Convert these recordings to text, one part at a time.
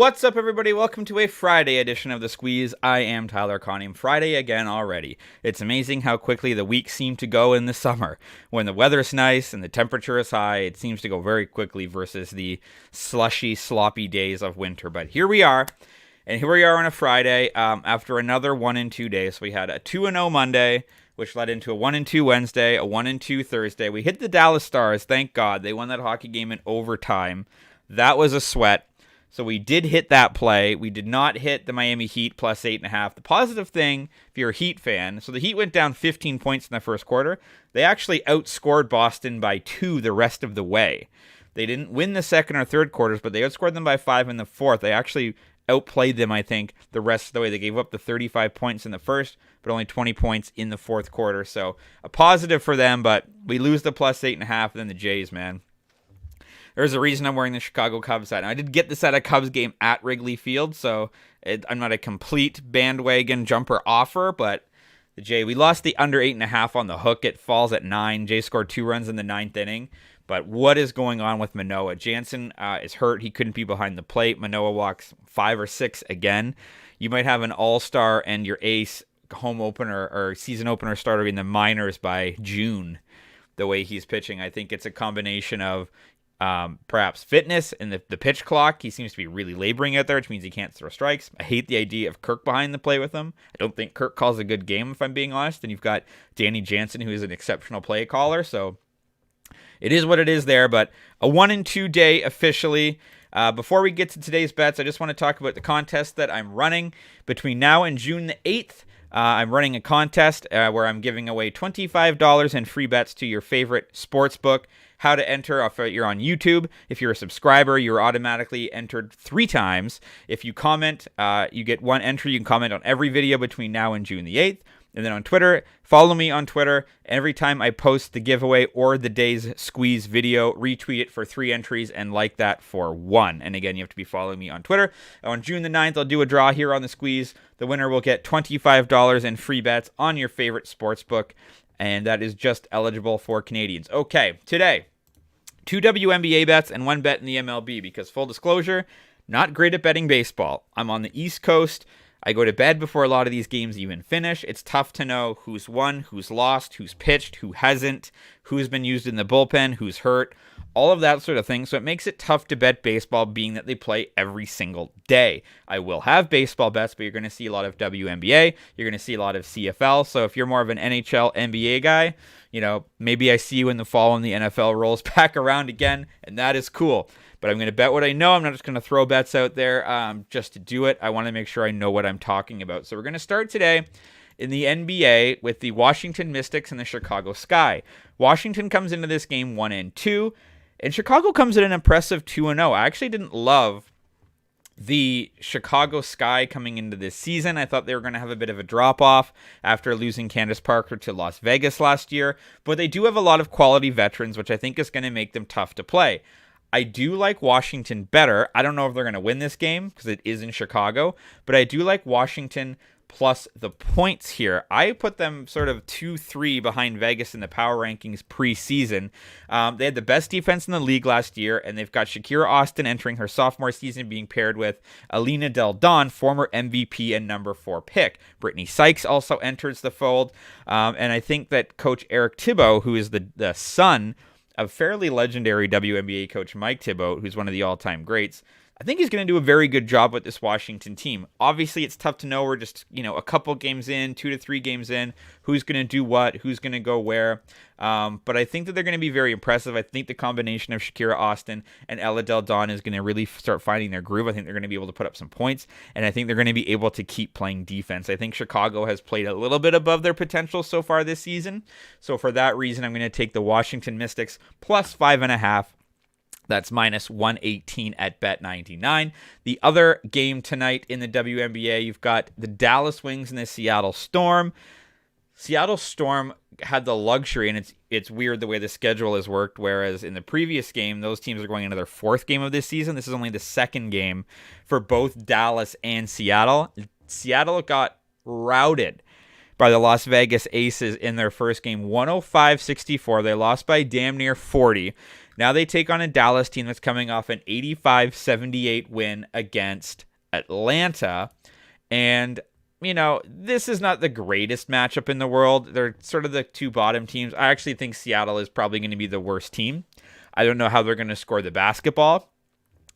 What's up, everybody? Welcome to a Friday edition of The Squeeze. I am Tyler Conning. Friday again already. It's amazing how quickly the weeks seem to go in the summer. When the weather's nice and the temperature is high, it seems to go very quickly versus the slushy, sloppy days of winter. But here we are, and here we are on a Friday after another 1-2 day. So we had a 2-0 Monday, which led into a 1-2 Wednesday, a 1-2 Thursday. We hit the Dallas Stars, thank God. They won that hockey game in overtime. That was a sweat. So we did hit that play. We did not hit the Miami Heat plus 8.5. The positive thing, if you're a Heat fan, so the Heat went down 15 points in the first quarter. They actually outscored Boston by 2 the rest of the way. They didn't win the second or third quarters, but they outscored them by 5 in the fourth. They actually outplayed them, I think, the rest of the way. They gave up the 35 points in the first, but only 20 points in the fourth quarter. So a positive for them, but we lose the plus 8.5, and then the Jays, man. There's a reason I'm wearing the Chicago Cubs hat. Now, I did get this at a Cubs game at Wrigley Field, so I'm not a complete bandwagon jumper offer, but the Jay, we lost the under 8.5 on the hook. It falls at 9. Jay scored 2 runs in the 9th inning, but what is going on with Manoah? Jansen is hurt. He couldn't be behind the plate. Manoah walks 5 or 6 again. You might have an all-star and your ace home opener or season opener starter in the minors by June, the way he's pitching. I think it's a combination of perhaps fitness and the pitch clock. He seems to be really laboring out there, which means he can't throw strikes. I hate the idea of Kirk behind the plate with him. I don't think Kirk calls a good game, if I'm being honest. And you've got Danny Jansen, who is an exceptional play caller. So it is what it is there, but a 1-2 day officially. Before we get to today's bets, I just want to talk about the contest that I'm running between now and June the 8th. I'm running a contest where I'm giving away $25 in free bets to your favorite sports book. How to enter, if you're on YouTube, if you're a subscriber, you're automatically entered 3 times. If you comment, you get 1 entry. You can comment on every video between now and June the 8th. And then on Twitter, follow me on Twitter. Every time I post the giveaway or the day's squeeze video, retweet it for 3 entries and like that for 1. And again, you have to be following me on Twitter. On June the 9th, I'll do a draw here on the squeeze. The winner will get $25 in free bets on your favorite sports book. And that is just eligible for Canadians. Okay, today, 2 WNBA bets and 1 bet in the MLB because, full disclosure, not great at betting baseball. I'm on the East Coast. I go to bed before a lot of these games even finish. It's tough to know who's won, who's lost, who's pitched, who hasn't, who's been used in the bullpen, who's hurt, all of that sort of thing. So it makes it tough to bet baseball, being that they play every single day. I will have baseball bets, but you're going to see a lot of WNBA. You're going to see a lot of CFL. So if you're more of an NHL, NBA guy, maybe I see you in the fall when the NFL rolls back around again, and that is cool. But I'm going to bet what I know. I'm not just going to throw bets out there just to do it. I want to make sure I know what I'm talking about. So we're going to start today in the NBA with the Washington Mystics and the Chicago Sky. Washington comes into this game 1-2, and Chicago comes in an impressive 2-0. I actually didn't love the Chicago Sky coming into this season. I thought they were going to have a bit of a drop-off after losing Candace Parker to Las Vegas last year. But they do have a lot of quality veterans, which I think is going to make them tough to play. I do like Washington better. I don't know if they're going to win this game because it is in Chicago, but I do like Washington plus the points here. I put them sort of 2-3 behind Vegas in the power rankings preseason. They had the best defense in the league last year, and they've got Shakira Austin entering her sophomore season being paired with Alina Del Don, former MVP and number 4 pick. Brittany Sykes also enters the fold, and I think that Coach Eric Thibault, who is the son of fairly legendary WNBA coach Mike Thibault, who's one of the all-time greats, I think he's going to do a very good job with this Washington team. Obviously, it's tough to know. We're just, a couple games in, 2 to 3 games in, who's going to do what, who's going to go where. But I think that they're going to be very impressive. I think the combination of Shakira Austin and Ella Del Don is going to really start finding their groove. I think they're going to be able to put up some points, and I think they're going to be able to keep playing defense. I think Chicago has played a little bit above their potential so far this season. So for that reason, I'm going to take the Washington Mystics plus 5.5. That's minus 118 at Bet99. The other game tonight in the WNBA, you've got the Dallas Wings and the Seattle Storm. Seattle Storm had the luxury, and it's weird the way the schedule has worked, whereas in the previous game, those teams are going into their 4th game of this season. This is only the 2nd game for both Dallas and Seattle. Seattle got routed by the Las Vegas Aces in their first game, 105-64. They lost by damn near 40. Now they take on a Dallas team that's coming off an 85-78 win against Atlanta. And, this is not the greatest matchup in the world. They're sort of the two bottom teams. I actually think Seattle is probably going to be the worst team. I don't know how they're going to score the basketball.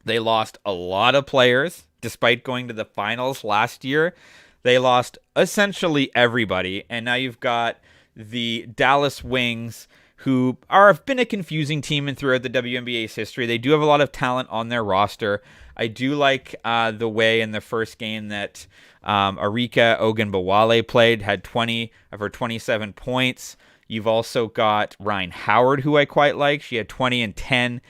They lost a lot of players, despite going to the finals last year. They lost essentially everybody. And now you've got the Dallas Wings, who have been a confusing team and throughout the WNBA's history. They do have a lot of talent on their roster. I do like the way in the first game that Arika Ogunbowale played, had 20 of her 27 points. You've also got Ryan Howard, who I quite like. She had 20 and 10.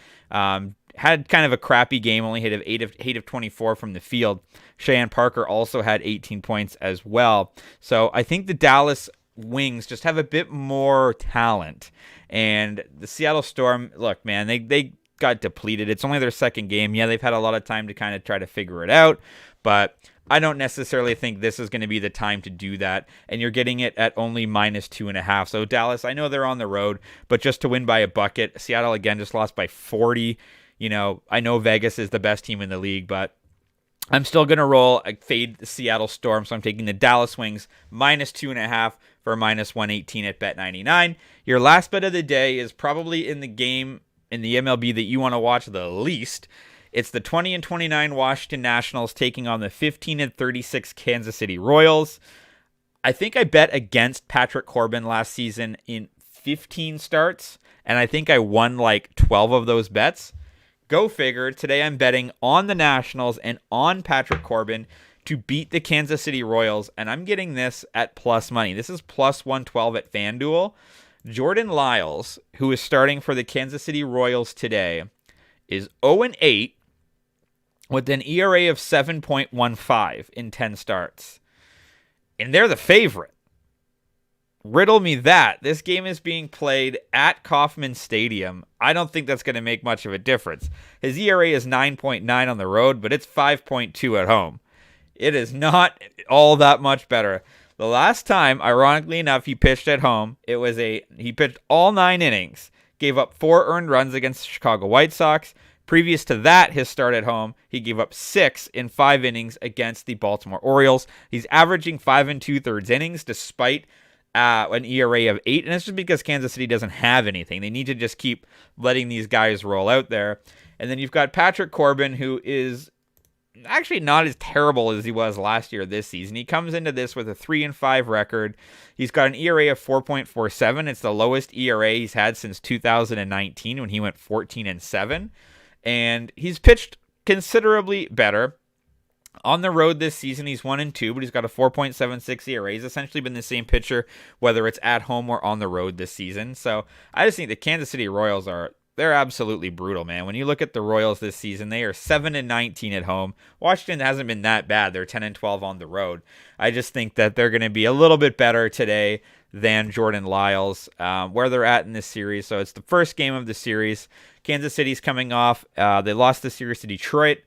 Had kind of a crappy game, only hit 8 of 24 from the field. Cheyenne Parker also had 18 points as well. So I think the Dallas Wings just have a bit more talent. And the Seattle Storm, look, man, they got depleted. It's only their second game. Yeah, they've had a lot of time to kind of try to figure it out, but I don't necessarily think this is going to be the time to do that, and you're getting it at only -2.5. So Dallas, I know they're on the road, but just to win by a bucket. Seattle, again, just lost by 40. I know Vegas is the best team in the league, but I'm still going to roll. I fade the Seattle Storm, so I'm taking the Dallas Wings -2.5 for -118 at Bet99. Your last bet of the day is probably in the game in the MLB that you want to watch the least. It's the 20-29 Washington Nationals taking on the 15-36 Kansas City Royals. I think I bet against Patrick Corbin last season in 15 starts, and I think I won like 12 of those bets. Go figure. Today I'm betting on the Nationals and on Patrick Corbin to beat the Kansas City Royals, and I'm getting this at plus money. This is plus 112 at FanDuel. Jordan Lyles, who is starting for the Kansas City Royals today, is 0-8 with an ERA of 7.15 in 10 starts. And they're the favorite. Riddle me that. This game is being played at Kauffman Stadium. I don't think that's going to make much of a difference. His ERA is 9.9 on the road, but it's 5.2 at home. It is not all that much better. The last time, ironically enough, he pitched at home, he pitched all 9 innings, gave up 4 earned runs against the Chicago White Sox. Previous to that, his start at home, he gave up 6 in 5 innings against the Baltimore Orioles. He's averaging 5 2/3 innings despite an ERA of 8, and it's just because Kansas City doesn't have anything. They need to just keep letting these guys roll out there. And then you've got Patrick Corbin, who is actually not as terrible as he was last year this season. He comes into this with a 3-5 record. He's got an ERA of 4.47. It's the lowest ERA he's had since 2019 when he went 14-7. And he's pitched considerably better. On the road this season, he's 1-2, but he's got a 4.76 ERA. He's essentially been the same pitcher, whether it's at home or on the road this season. So I just think the Kansas City Royals they're absolutely brutal, man. When you look at the Royals this season, they are 7-19 at home. Washington hasn't been that bad. They're 10-12 on the road. I just think that they're going to be a little bit better today than Jordan Lyles, where they're at in this series. So it's the first game of the series. Kansas City's coming off. They lost the series to Detroit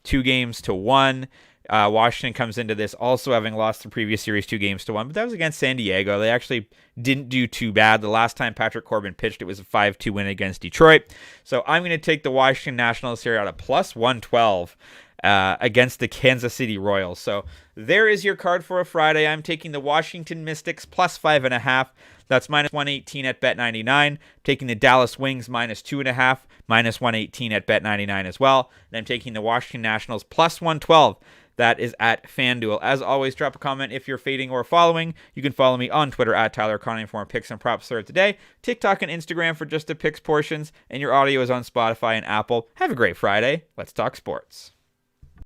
2-1. Washington comes into this also having lost the previous series 2-1, but that was against San Diego. They actually didn't do too bad. The last time Patrick Corbin pitched, it was a 5-2 win against Detroit. So I'm going to take the Washington Nationals here at a plus 112 against the Kansas City Royals. So there is your card for a Friday. I'm taking the Washington Mystics plus 5.5. That's -118 at Bet99. Taking the Dallas Wings -2.5, -118 at Bet99 as well. And I'm taking the Washington Nationals plus 112. That is at FanDuel. As always, drop a comment if you're fading or following. You can follow me on Twitter at Tyler Conning for more picks and props throughout the day. TikTok and Instagram for just the picks portions. And your audio is on Spotify and Apple. Have a great Friday. Let's talk sports.